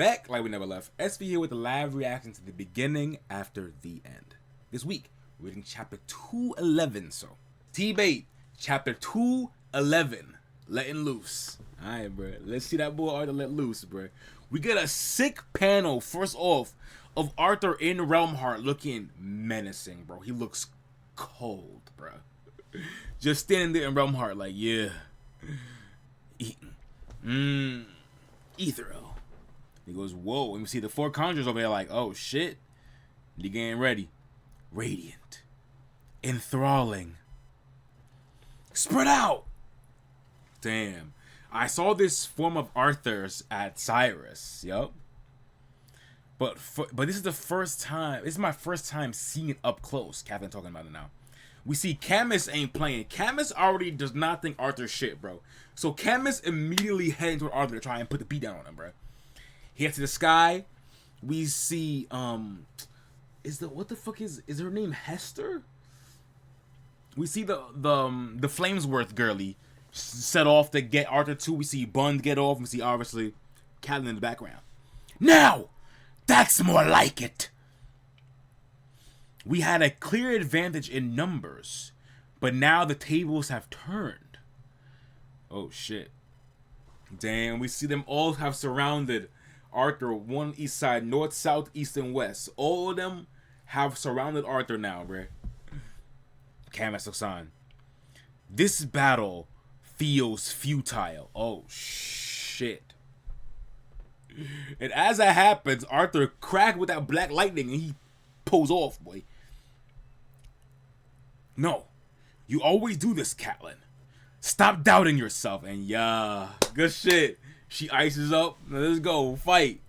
back like we never left. SV here with the live reaction to the beginning after the end. This week, we're reading chapter 211. So, T-Bait, chapter 211, letting loose. Alright, bro. Let's see that boy Arthur let loose, bro. We get a sick panel, first off, of Arthur in Realm Heart looking menacing, bro. He looks cold, bro. Just standing there in Realm Heart like, yeah. Ethereal. He goes, whoa. And we see the four conjurers over there like, oh shit. They getting ready. Radiant. Enthralling. Spread out. Damn. I saw this form of Arthur's at Cyrus. Yup. But this is the first time. This is my first time seeing it up close. KATHLYN talking about it now. We see Camus ain't playing. Camus already does not think Arthur's shit, bro. So Camus immediately heading toward Arthur to try and put the beat down on him, bro. He heads to the sky. We see what the fuck is her name Hester? We see the Flamesworth girly set off to get Arthur too. We see Bund get off. We see obviously KATHLYN in the background. Now, that's more like it. We had a clear advantage in numbers, but now the tables have turned. Oh shit. Damn, we see them all have surrounded Arthur, one east side, north, south, east, and west. All of them have surrounded Arthur now, bruh. Camus looks on. This battle feels futile. Oh shit. And as that happens, Arthur cracked with that black lightning and he pulls off, boy. No, you always do this, KATHLYN. Stop doubting yourself. And yeah, good shit. She ices up. Let's go fight.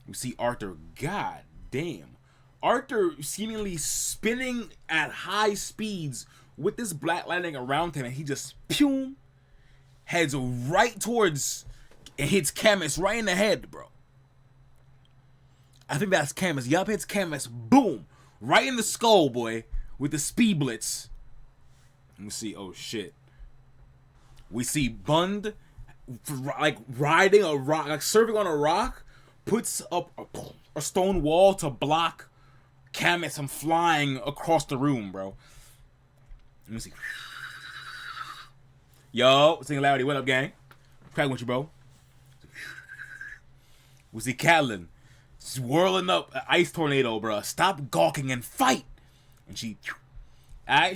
We see Arthur. God damn. Arthur seemingly spinning at high speeds with this black lightning around him, and he just pew heads right towards and hits Camus right in the head, bro. I think that's Camus. Yup, hits Camus. Boom, right in the skull, boy, with the speed blitz. Let me see. Oh shit. We see Bund like riding a rock, like surfing on a rock, puts up a stone wall to block Camus from flying across the room, bro. Let me see. Yo, Singularity, what up, gang? Crack with you, bro. We see KATHLYN swirling up an ice tornado, bro. Stop gawking and fight. And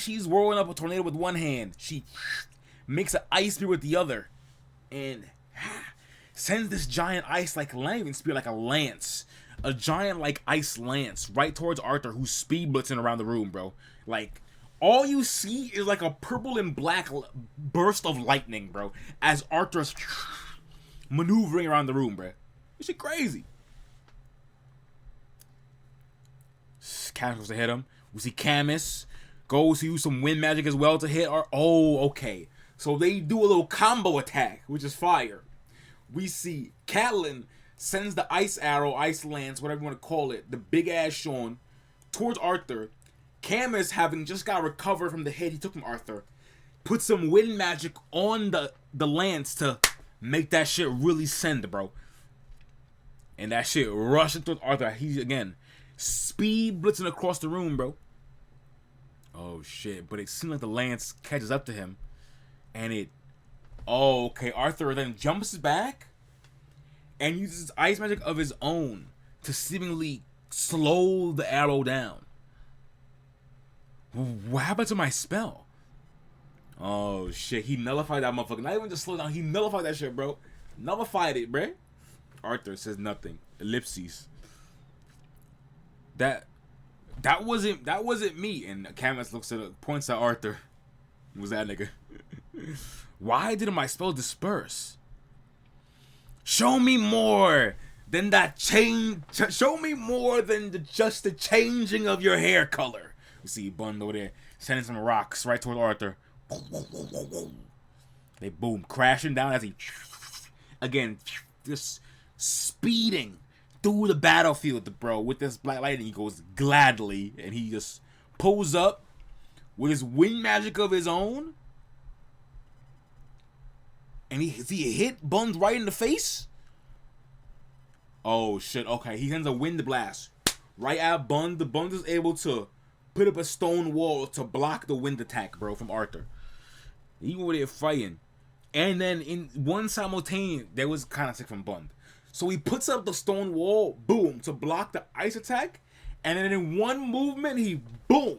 she's whirling up a tornado with one hand. She makes an ice spear with the other, and sends this giant ice like landing spear like a lance, a giant like ice lance right towards Arthur, who's speed blitzing around the room, bro. Like all you see is like a purple and black burst of lightning, bro, as Arthur's maneuvering around the room, bro. This shit crazy. Camus goes to hit him. We see Camus goes to use some wind magic as well to hit our. Oh, okay. So they do a little combo attack, which is fire. We see KATHLYN sends the ice arrow, ice lance, whatever you want to call it, the big ass Sean, towards Arthur. Camus, having just got recovered from the hit he took from Arthur, put some wind magic on the lance to make that shit really send, bro. And that shit rushing towards Arthur. He's again speed blitzing across the room, bro. Oh shit! But it seems like the lance catches up to him. And it, oh, okay, Arthur then jumps back and uses ice magic of his own to seemingly slow the arrow down. What happened to my spell? Oh, shit, he nullified that motherfucker. Not even just slow down, he nullified that shit, bro. Nullified it, bro. Arthur says nothing. Ellipses. That wasn't me. And Camus looks at points at Arthur. Was that nigga? Why didn't my spell disperse? Show me more than that change. Show me more than just the changing of your hair color. We see Bund over there sending some rocks right toward Arthur. They boom, crashing down as he again just speeding through the battlefield, bro, with this black lightning. He goes gladly, and he just pulls up with his wind magic of his own, and he hit Buns right in the face. Oh shit. Okay, he sends a wind blast right at Bund. The Bund is able to put up a stone wall to block the wind attack, bro, from Arthur. Even when they're fighting. And then in one simultaneous, that was kind of sick from Bund. So he puts up the stone wall, boom, to block the ice attack. And then in one movement, he, boom,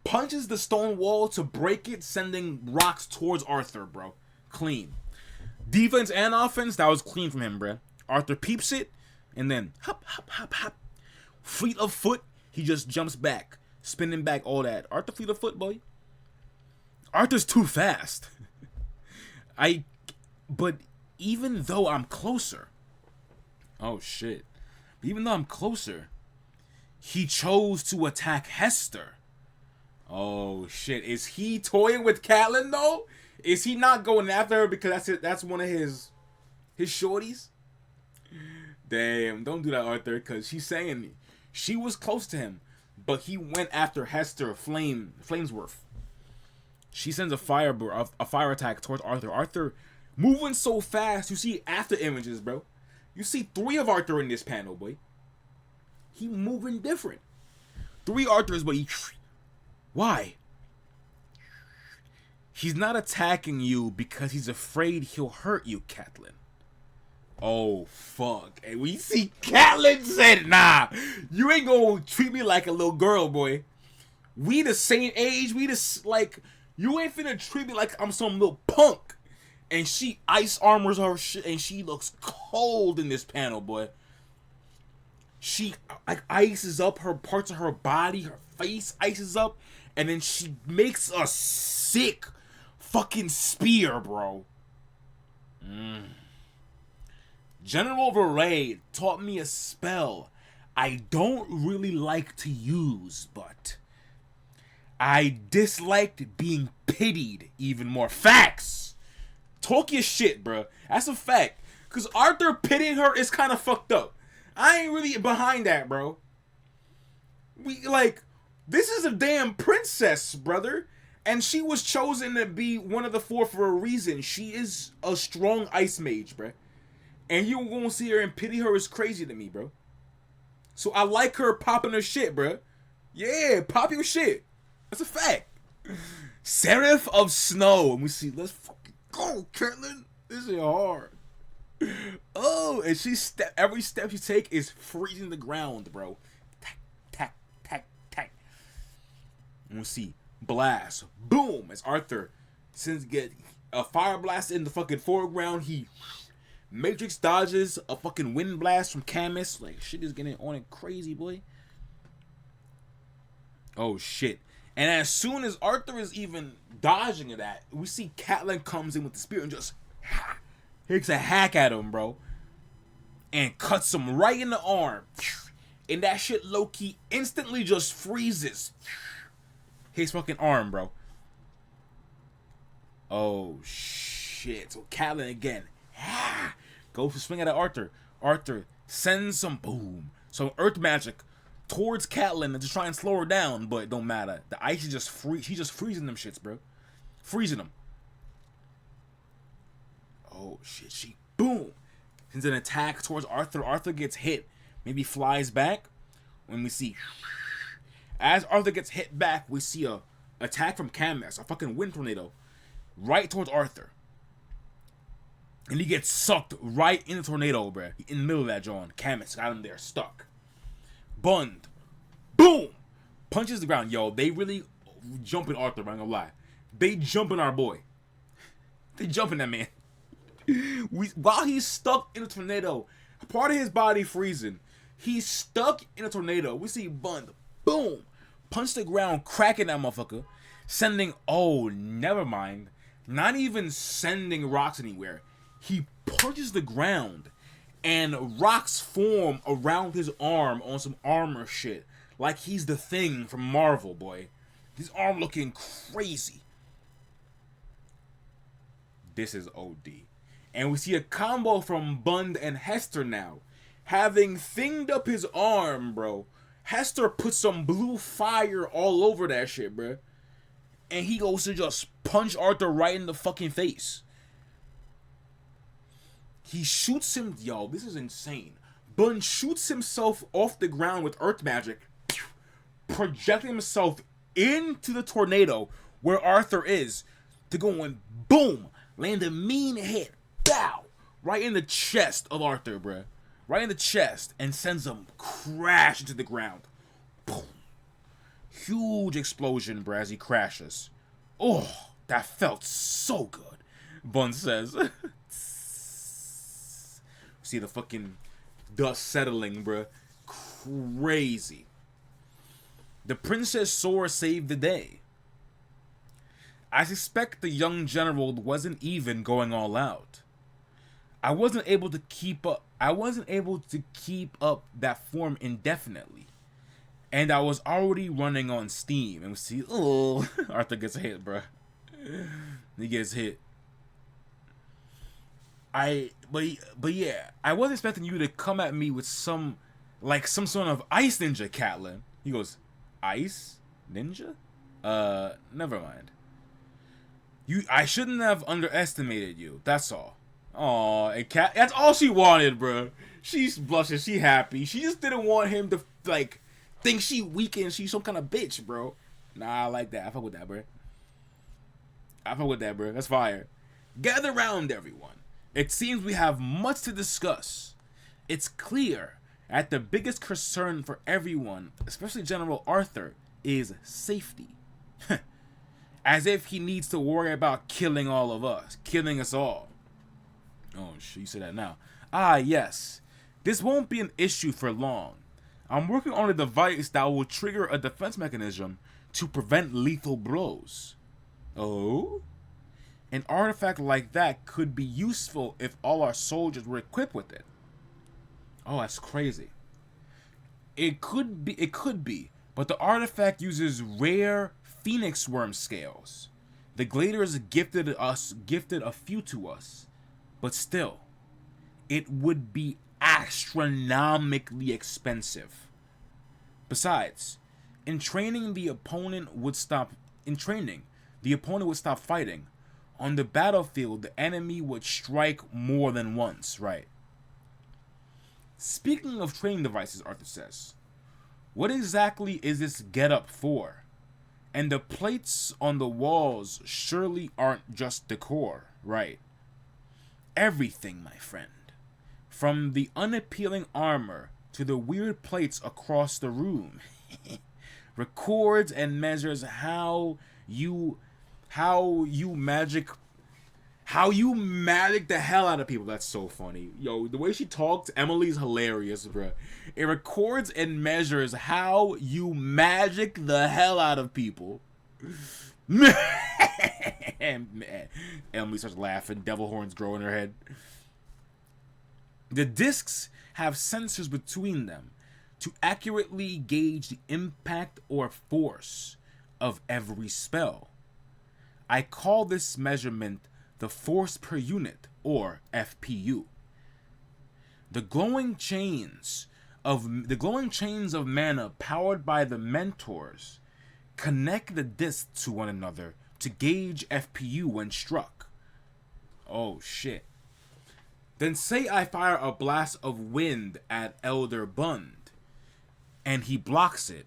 punches the stone wall to break it, sending rocks towards Arthur, bro. Clean. Defense and offense, that was clean from him, bro. Arthur peeps it, and then hop, hop, hop, hop. Fleet of foot, he just jumps back. Spinning back, all that. Arthur fleet of foot, boy. Arthur's too fast. But even though I'm closer. Oh, shit. Even though I'm closer, he chose to attack Hester. Oh, shit. Is he toying with KATHLYN, though? Is he not going after her because that's one of his shorties? Damn, don't do that, Arthur, because she's saying she was close to him, but he went after Hester Flamesworth. She sends a fire attack towards Arthur. Arthur moving so fast. You see after images, bro. You see 3 of Arthur in this panel, boy. He moving different. 3 Arthurs, but why? He's not attacking you because he's afraid he'll hurt you, KATHLYN. Oh, fuck. And we see KATHLYN said, nah, you ain't gonna treat me like a little girl, boy. We the same age. You ain't finna treat me like I'm some little punk. And she ice armors her shit, and she looks cold in this panel, boy. She ices up her parts of her body, her face ices up, and then she makes a sick fucking spear, bro. General Veray taught me a spell I don't really like to use, but I disliked being pitied even more. Facts! Talk your shit, bro. That's a fact. Because Arthur pitying her is kind of fucked up. I ain't really behind that, bro. This is a damn princess, brother. And she was chosen to be one of the 4 for a reason. She is a strong ice mage, bro. And you gonna see her and pity her is crazy to me, bro. So I like her popping her shit, bro. Yeah, pop your shit. That's a fact. Seraph of Snow. And we see, let's fucking go, KATHLYN. This is hard. Oh, and every step she take is freezing the ground, bro. Tack, tack, tack, tack. And we see blast. Boom. As Arthur get a fire blast in the fucking foreground, he Matrix dodges a fucking wind blast from Camus. Like, shit is getting on it crazy, boy. Oh, shit. And as soon as Arthur is even dodging that, we see KATHLYN comes in with the spear and just takes a hack at him, bro. And cuts him right in the arm. And that shit low-key instantly just freezes his fucking arm, bro. Oh, shit. So KATHLYN again. Goes to swing at Arthur. Arthur sends some boom. Some earth magic towards KATHLYN to try and slow her down, but it don't matter. The ice is just free. She's just freezing them shits, bro. Freezing them. Oh shit, she boom. Sends an attack towards Arthur. Arthur gets hit. Maybe flies back. When we see as Arthur gets hit back, we see a attack from Camus, a fucking wind tornado, right towards Arthur. And he gets sucked right in the tornado, bruh. In the middle of that, John. Camus got him there, stuck. Bund. Boom! Punches the ground. Yo, they really jumping Arthur, I'm gonna lie. They jumping our boy. They jumping that man. While he's stuck in a tornado, part of his body freezing, he's stuck in a tornado. We see Bund. Boom! Punch the ground, cracking that motherfucker. Sending, oh, never mind. Not even sending rocks anywhere. He punches the ground and rocks form around his arm on some armor shit. Like he's the Thing from Marvel, boy. His arm looking crazy. This is OD. And we see a combo from Bund and Hester now. Having thinged up his arm, bro. Hester puts some blue fire all over that shit, bro. And he goes to just punch Arthur right in the fucking face. He shoots him. Yo, this is insane. Bun shoots himself off the ground with earth magic, projecting himself into the tornado where Arthur is, to go and boom, land a mean hit, bow, right in the chest of Arthur, bruh. Right in the chest, and sends him crash into the ground. Boom. Huge explosion, bruh, as he crashes. Oh, that felt so good, Bun says. See the fucking dust settling, bruh. Crazy. The Princess Sora saved the day. I suspect the young general wasn't even going all out. I wasn't able to keep up that form indefinitely. And I was already running on steam. And we see, oh, Arthur gets hit, bruh. He gets hit. But yeah, I was expecting you to come at me with some sort of ice ninja, KATHLYN. He goes, ice ninja? Never mind. I shouldn't have underestimated you. That's all. Aw, and that's all she wanted, bro. She's blushing. She happy. She just didn't want him to think she weak and she's some kind of bitch, bro. Nah, I like that. I fuck with that, bro. That's fire. Gather round, everyone. It seems we have much to discuss. It's clear that the biggest concern for everyone, especially General Arthur, is safety. As if he needs to worry about killing all of us. Killing us all. Oh, shit, you say that now. Ah, yes. This won't be an issue for long. I'm working on a device that will trigger a defense mechanism to prevent lethal blows. Oh? An artifact like that could be useful if all our soldiers were equipped with it. Oh, that's crazy. It could be, but the artifact uses rare phoenix worm scales. The Gladers gifted a few to us, but still, it would be astronomically expensive. Besides, in training the opponent would stop fighting. On the battlefield, the enemy would strike more than once, right? Speaking of training devices, Arthur says, what exactly is this getup for? And the plates on the walls surely aren't just decor, right? Everything, my friend. From the unappealing armor to the weird plates across the room. Records and measures how you magic the hell out of people. That's so funny. Yo, the way she talks, Emily's hilarious, bruh. It records and measures how you magic the hell out of people. Man, Emily starts laughing. Devil horns grow in her head. The discs have sensors between them to accurately gauge the impact or force of every spell. I call this measurement the force per unit, or FPU. The glowing chains of mana powered by the mentors connect the discs to one another to gauge FPU when struck. Oh shit. Then say I fire a blast of wind at Elder Bund, and he blocks it.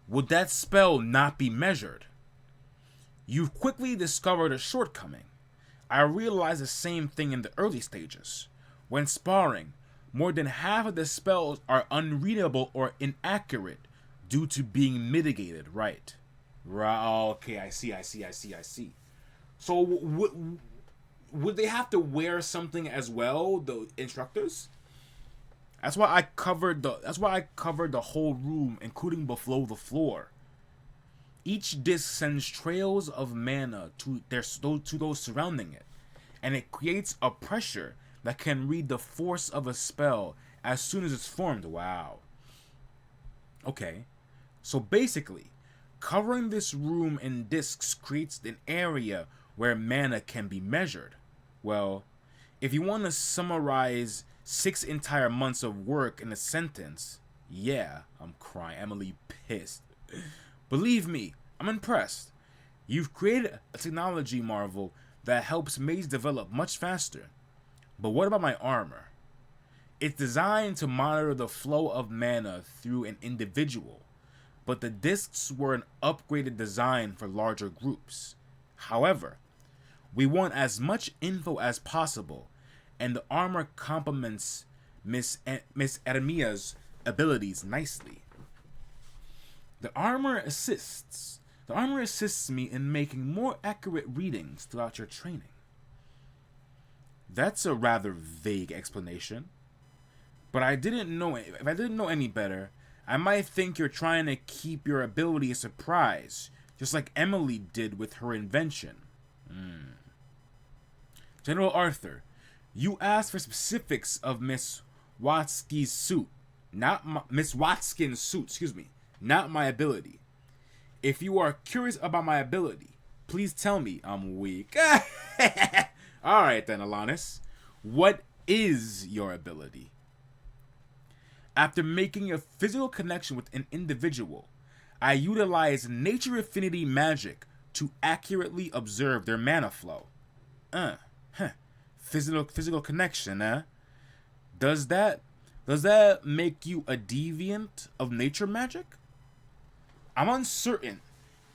Would that spell not be measured? You've quickly discovered a shortcoming. I realized the same thing in the early stages. When sparring, more than half of the spells are unreadable or inaccurate due to being mitigated, right? Right, okay, I see. So, would they have to wear something as well, the instructors? That's why I covered the whole room, including below the floor. Each disc sends trails of mana to those surrounding it, and it creates a pressure that can read the force of a spell as soon as it's formed. Wow. Okay, so basically, covering this room in discs creates an area where mana can be measured. Well, if you want to summarize 6 entire months of work in a sentence, yeah, I'm crying. Emily pissed. Believe me, I'm impressed. You've created a technology marvel that helps mages develop much faster. But what about my armor? It's designed to monitor the flow of mana through an individual, but the discs were an upgraded design for larger groups. However, we want as much info as possible, and the armor complements Miss Adamia's abilities nicely. The armor assists me in making more accurate readings throughout your training. That's a rather vague explanation. But if I didn't know any better, I might think you're trying to keep your ability a surprise, just like Emily did with her invention. General Arthur, you asked for specifics of Miss Watsky's suit, Miss Watskin's suit, not my ability. If you are curious about my ability, please tell me. I'm weak. Alright then, Alanis. What is your ability? After making a physical connection with an individual, I utilize nature affinity magic to accurately observe their mana flow. Physical connection, eh? Does that make you a deviant of nature magic? I'm uncertain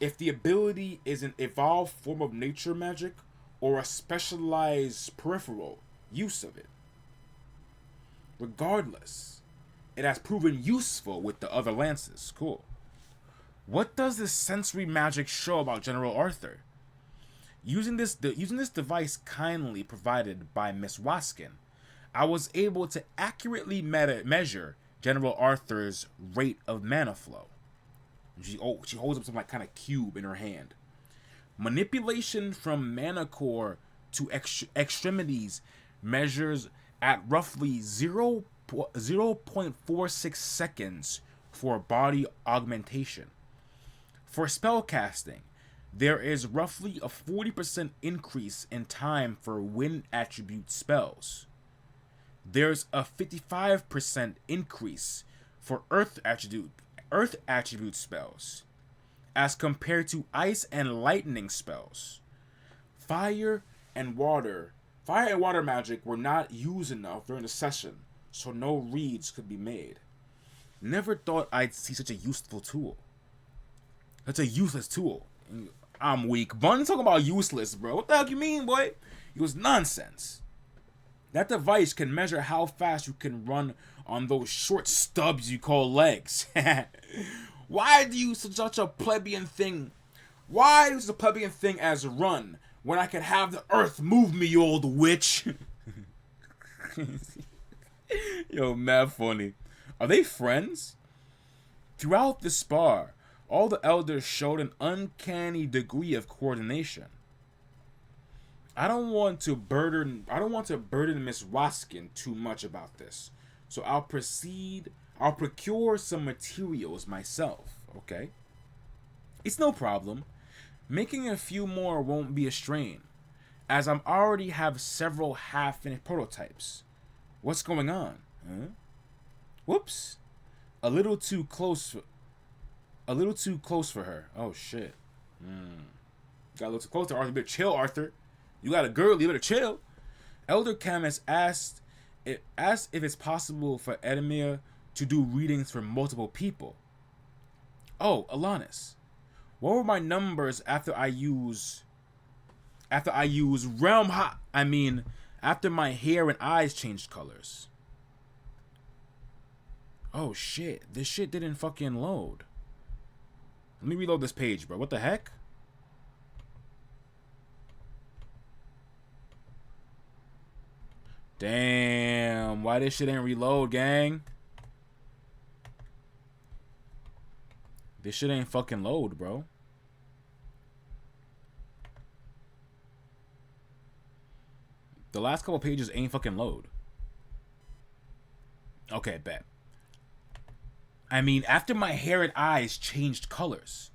if the ability is an evolved form of nature magic or a specialized peripheral use of it. Regardless, it has proven useful with the other lances. Cool. What does this sensory magic show about General Arthur? Using this device kindly provided by Miss Waskin, I was able to accurately measure General Arthur's rate of mana flow. She holds up some like kind of cube in her hand. Manipulation from mana core to extremities measures at roughly 0.46 seconds for body augmentation. For spellcasting, there is roughly a 40% increase in time for wind attribute spells. There's a 55% increase for earth attribute spells, as compared to ice and lightning spells. Fire and water magic were not used enough during the session, so no reads could be made. Never thought I'd see such a useful tool. Such a useless tool. I'm weak. Bun's talking about useless, bro. What the heck you mean, boy? It was nonsense. That device can measure how fast you can run on those short stubs you call legs. Why do you such a plebeian thing? Why is a plebeian thing as run when I can have the earth move me, you old witch? Yo, mad funny. Are they friends? Throughout the spar, all the elders showed an uncanny degree of coordination. I don't want to burden Miss Waskin too much about this, so I'll procure some materials myself, okay? It's no problem. Making a few more won't be a strain, as I already have several half-finished prototypes. What's going on? Huh? Whoops. A little too close for her. Oh, shit. Got a little too close to Arthur. You better chill, Arthur. You got a girl, you better chill. Elder Camus asked if it's possible for Edamir to do readings for multiple people. Oh, Alanis. What were my numbers after I use realm hot? I mean, after my hair and eyes changed colors. Oh shit, this shit didn't fucking load. Let me reload this page, bro. What the heck? Damn, why this shit ain't reload, gang? This shit ain't fucking load, bro. The last couple pages ain't fucking load. Okay, bet. I mean, after my hair and eyes changed colors,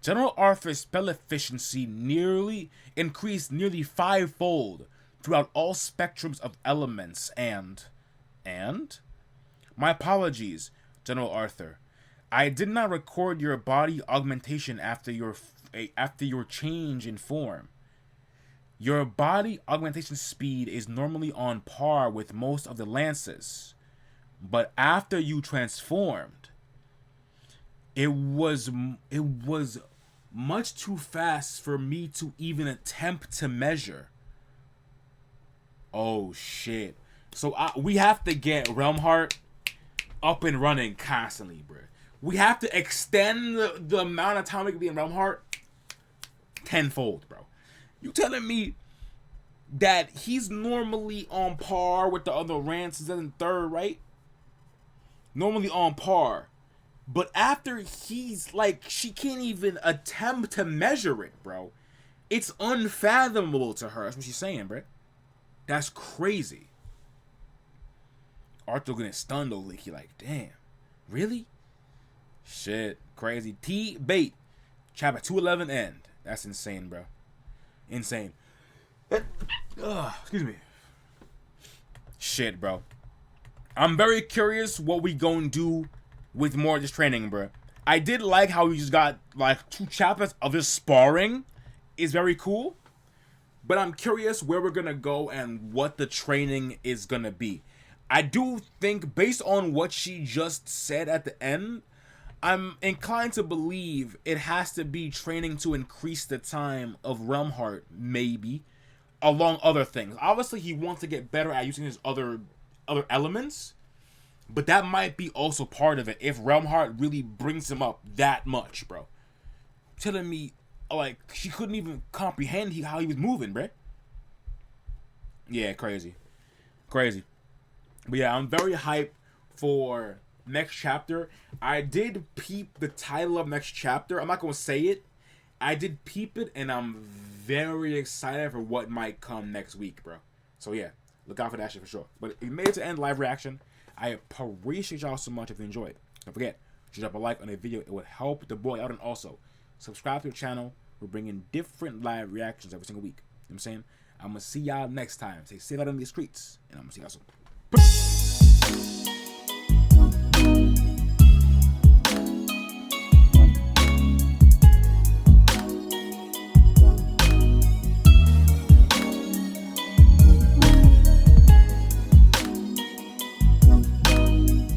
General Arthur's spell efficiency increased nearly 5-fold throughout all spectrums of elements and? My apologies, General Arthur. I did not record your body augmentation after your change in form. Your body augmentation speed is normally on par with most of the lances, But after you transformed, it was much too fast for me to even attempt to measure. Oh shit. So we have to get Realm Heart up and running constantly, bro. We have to extend the amount of time we can be in Realm Heart tenfold, bro. You telling me that he's normally on par with the other Rances in third, right? Normally on par. But after he's like, she can't even attempt to measure it, bro. It's unfathomable to her. That's what she's saying, bro. That's crazy. Arthur getting stunned over Leaky, like, damn. Really? Shit. Crazy. T-Bait. Chapter 211 end. That's insane, bro. Insane. Excuse me. Shit, bro. I'm very curious what we gonna do with more of this training, bro. I did like how we just got like 2 chapters of this sparring. Is very cool. But I'm curious where we're gonna go and what the training is gonna be. I do think, based on what she just said at the end, I'm inclined to believe it has to be training to increase the time of Realm Heart, maybe, along other things. Obviously, he wants to get better at using his other elements, but that might be also part of it if Realm Heart really brings him up that much, bro. Telling me, like, she couldn't even comprehend how he was moving, bro. Yeah, crazy. Crazy. But yeah, I'm very hyped for next chapter. I did peep the title of next chapter. I'm not going to say it. I did peep it, and I'm very excited for what might come next week, bro. So yeah, look out for that shit for sure. But if you made it to end live reaction, I appreciate y'all so much if you enjoyed. Don't forget, drop a like on the video. It would help the boy out, and also subscribe to the channel. We're bringing different live reactions every single week. You know what I'm saying? I'm going to see y'all next time. Stay safe out in these streets, and I'm going to see y'all soon.